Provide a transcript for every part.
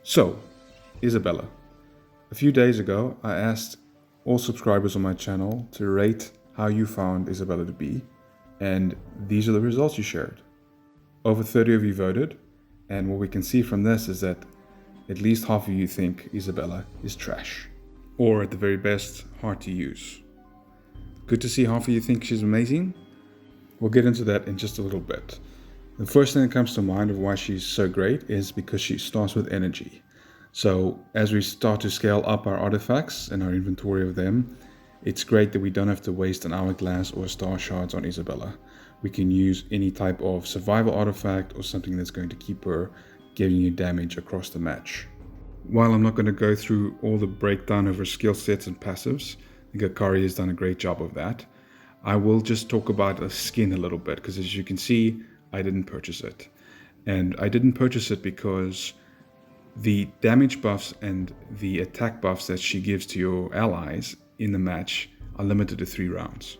So, Isabella. A few days ago, I asked all subscribers on my channel to rate how you found Isabella to be, and these are the results you shared. Over 30 of you voted, and what we can see from this is that at least half of you think Isabella is trash, or at the very best, hard to use. Good to see half of you think she's amazing. We'll get into that in just a little bit. The first thing that comes to mind of why she's so great is because she starts with energy. So as we start to scale up our artifacts and our inventory of them, it's great that we don't have to waste an hourglass or star shards on Isabella. We can use any type of survival artifact or something that's going to keep her giving you damage across the match. While I'm not going to go through all the breakdown of her skill sets and passives, I think Akari has done a great job of that. I will just talk about a skin a little bit, because as you can see, I didn't purchase it. And I didn't purchase it because the damage buffs and the attack buffs that she gives to your allies in the match are limited to 3 rounds.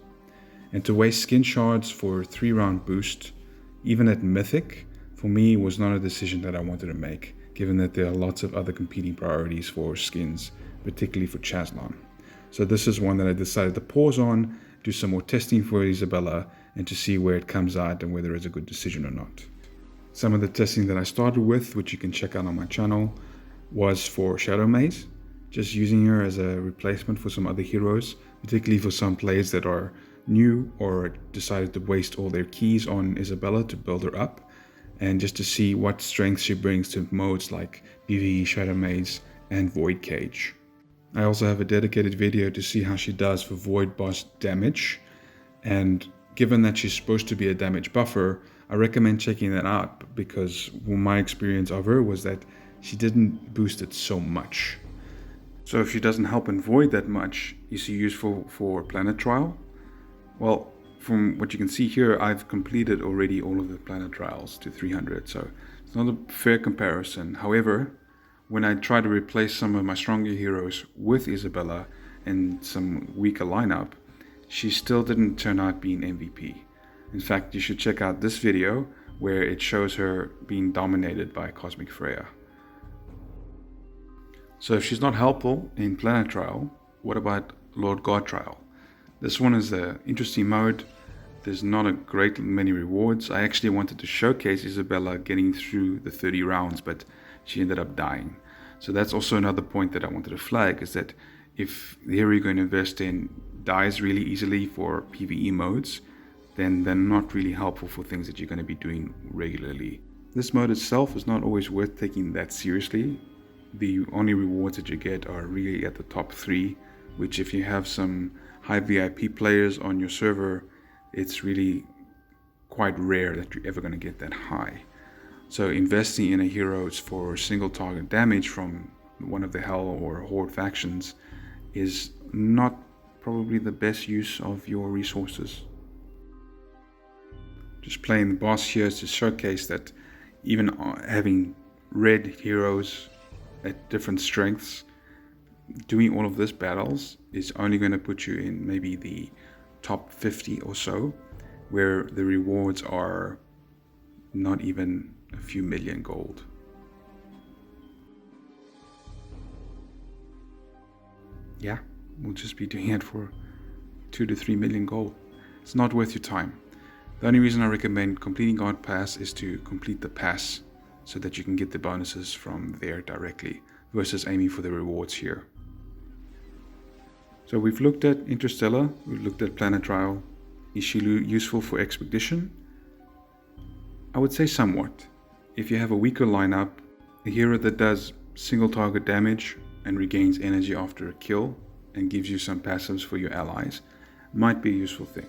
And to waste skin shards for a 3-round boost, even at Mythic, for me was not a decision that I wanted to make, given that there are lots of other competing priorities for skins, particularly for Chazlon. So this is one that I decided to pause on, do some more testing for Isabella, and to see where it comes out and whether it's a good decision or not. Some of the testing that I started with, which you can check out on my channel, was for Shadow Maze, just using her as a replacement for some other heroes, particularly for some players that are new or decided to waste all their keys on Isabella to build her up, and just to see what strength she brings to modes like PVE, Shadow Maze, and Void Cage. I also have a dedicated video to see how she does for Void Boss damage, and given that she's supposed to be a damage buffer, I recommend checking that out, because my experience of her was that she didn't boost it so much. So if she doesn't help in Void that much, is she useful for Planet Trial? Well, from what you can see here, I've completed already all of the Planet Trials to 300, so it's not a fair comparison. However, when I try to replace some of my stronger heroes with Isabella and some weaker lineup, she still didn't turn out being MVP. In fact, you should check out this video where it shows her being dominated by Cosmic Freya. So if she's not helpful in Planet Trial, what about Lord God Trial? This one is an interesting mode. There's not a great many rewards. I actually wanted to showcase Isabella getting through the 30 rounds, but she ended up dying. So that's also another point that I wanted to flag, is that if the hero you're going to invest in dies really easily for PvE modes, then they're not really helpful for things that you're going to be doing regularly. This mode itself is not always worth taking that seriously. The only rewards that you get are really at the top 3, which if you have some high VIP players on your server, it's really quite rare that you're ever going to get that high. So investing in a hero for single target damage from one of the Hell or Horde factions is not probably the best use of your resources. Just playing the boss here to showcase that even having red heroes at different strengths, doing all of this battles is only going to put you in maybe the top 50 or so, where the rewards are not even a few million gold. Yeah, we'll just be doing it for 2 to 3 million gold. It's not worth your time. The only reason I recommend completing God Pass is to complete the pass so that you can get the bonuses from there directly versus aiming for the rewards here. So we've looked at Interstellar, we've looked at Planet Trial. Is she useful for Expedition? I would say somewhat. If you have a weaker lineup, a hero that does single target damage and regains energy after a kill and gives you some passives for your allies might be a useful thing.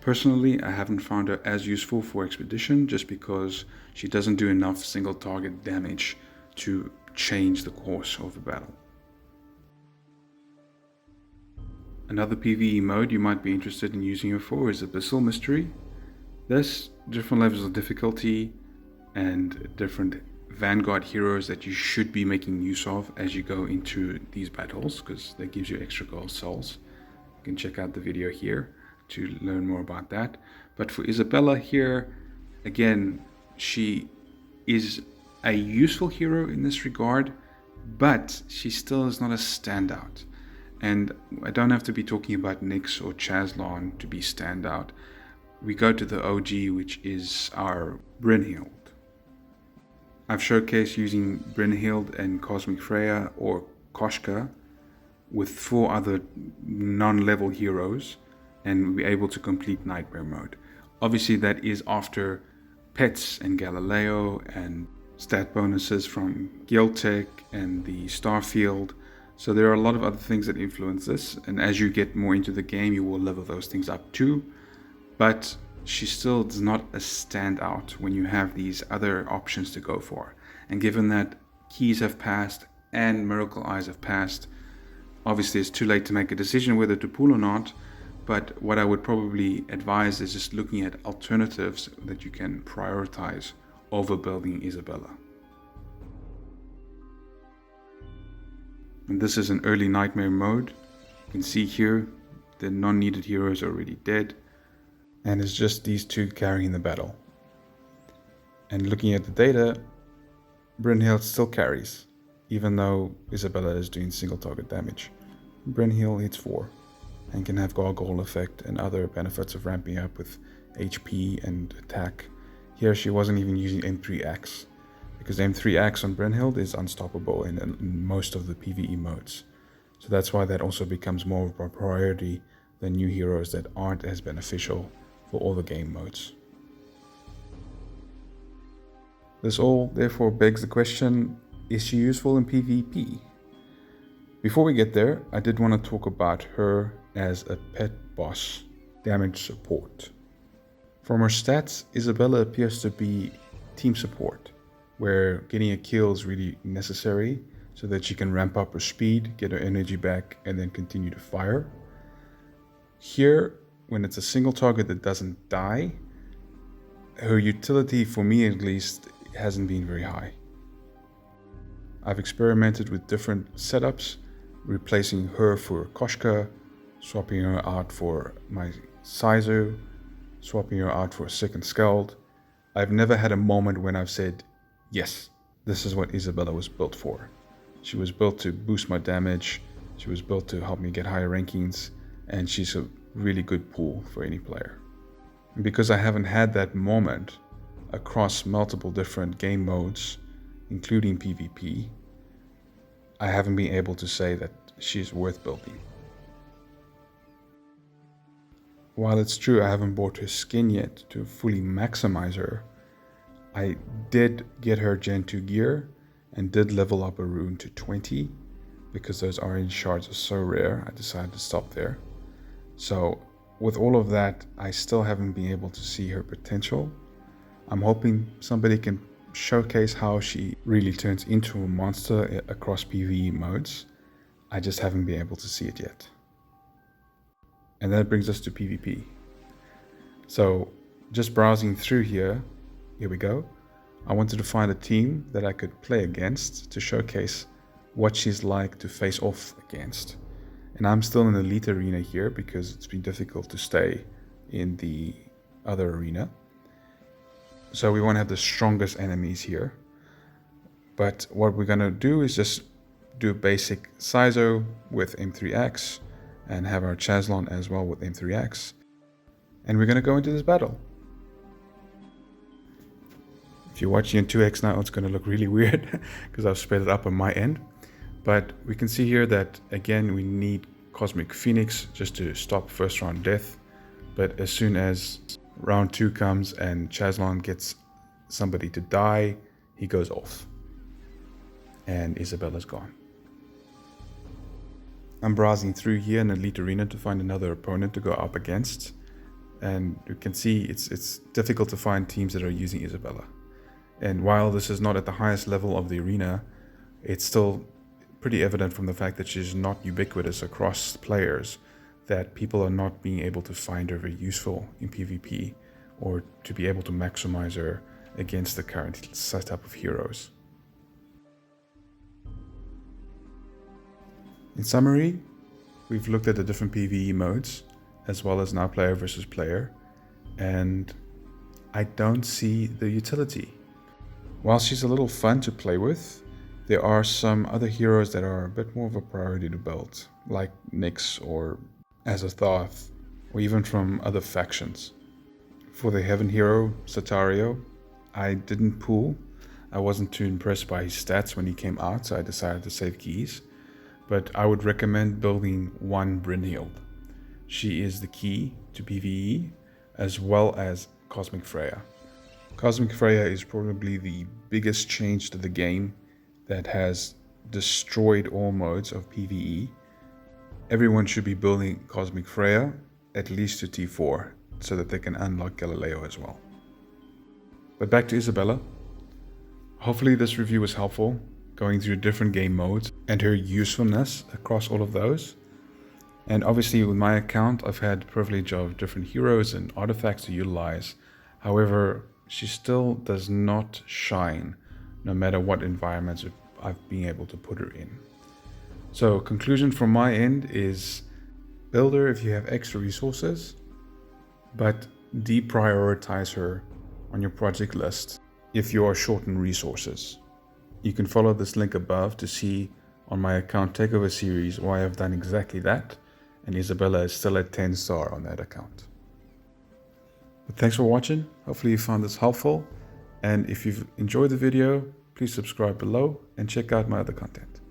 Personally, I haven't found her as useful for Expedition just because she doesn't do enough single target damage to change the course of the battle. Another PvE mode you might be interested in using her for is Abyssal Mystery. There's different levels of difficulty and different Vanguard heroes that you should be making use of as you go into these battles, because that gives you extra gold souls. You can check out the video here to learn more about that. But for Isabella here, again, she is a useful hero in this regard, but she still is not a standout. And I don't have to be talking about Nyx or Chazlon to be standout. We go to the OG, which is our Brynhild. I've showcased using Brynhild and Cosmic Freya or Koshka with 4 other non-level heroes, and we're able to complete Nightmare mode. Obviously that is after pets and Galileo and stat bonuses from Guildtech and the Starfield. So there are a lot of other things that influence this, and as you get more into the game you will level those things up too. But she still is not a standout when you have these other options to go for. And given that Keys have passed and Miracle Eyes have passed, obviously it's too late to make a decision whether to pull or not, but what I would probably advise is just looking at alternatives that you can prioritize over building Isabella. And this is an early Nightmare mode. You can see here the non-needed heroes are already dead, and it's just these 2 carrying the battle. And looking at the data, Brynhild still carries, even though Isabella is doing single target damage. Brynhild hits 4 and can have gargoyle effect and other benefits of ramping up with HP and attack. Here she wasn't even using M3X, because M3X on Brynhild is unstoppable in most of the PvE modes. So that's why that also becomes more of a priority than new heroes that aren't as beneficial for all the game modes. This all therefore begs the question, is she useful in PvP? Before we get there, I did want to talk about her as a pet boss damage support. From her stats, Isabella appears to be team support, where getting a kill is really necessary so that she can ramp up her speed, get her energy back, and then continue to fire. Here, when it's a single target that doesn't die, her utility, for me at least, hasn't been very high. I've experimented with different setups, replacing her for Koshka, swapping her out for my Sizer, swapping her out for a second Skald. I've never had a moment when I've said, yes, this is what Isabella was built for. She was built to boost my damage, she was built to help me get higher rankings, and she's a really good pull for any player. And because I haven't had that moment across multiple different game modes, including PvP, I haven't been able to say that she's worth building. While it's true I haven't bought her skin yet to fully maximize her, I did get her Gen 2 gear and did level up a rune to 20 because those orange shards are so rare. I decided to stop there. So with all of that, I still haven't been able to see her potential. I'm hoping somebody can showcase how she really turns into a monster across PvE modes. I just haven't been able to see it yet. And that brings us to PvP. So just browsing through here we go. I wanted to find a team that I could play against to showcase what she's like to face off against. And I'm still in the elite arena here because it's been difficult to stay in the other arena. So we want to have the strongest enemies here. But what we're going to do is just do a basic Sizo with M3X and have our Chazlon as well with M3X. And we're going to go into this battle. If you're watching in 2x now, it's going to look really weird because I've sped it up on my end. But we can see here that, again, we need Cosmic Phoenix just to stop first round death. But as soon as round 2 comes and Chazlon gets somebody to die, he goes off. And Isabella's gone. I'm browsing through here in Elite Arena to find another opponent to go up against. And you can see it's difficult to find teams that are using Isabella. And while this is not at the highest level of the arena, it's still pretty evident from the fact that she's not ubiquitous across players that people are not being able to find her very useful in PvP or to be able to maximize her against the current setup of heroes. In summary, we've looked at the different PvE modes as well as now player versus player, and I don't see the utility. While she's a little fun to play with, there are some other heroes that are a bit more of a priority to build, like Nyx or Azathoth, or even from other factions. For the Heaven hero, Satario, I didn't pull. I wasn't too impressed by his stats when he came out, so I decided to save keys. But I would recommend building one Brynhild. She is the key to PVE, as well as Cosmic Freya. Cosmic Freya is probably the biggest change to the game that has destroyed all modes of PVE. Everyone should be building Cosmic Freya at least to T4 so that they can unlock Galileo as well. But back to Isabella. Hopefully this review was helpful, going through different game modes and her usefulness across all of those. And obviously with my account, I've had the privilege of different heroes and artifacts to utilize. However, she still does not shine no matter what environments I've been able to put her in. So conclusion from my end is build her if you have extra resources, but deprioritize her on your project list if you are short on resources. You can follow this link above to see on my account takeover series why I've done exactly that, and Isabella is still at 10 star on that account. But thanks for watching. Hopefully you found this helpful, and if you've enjoyed the video, please subscribe below and check out my other content.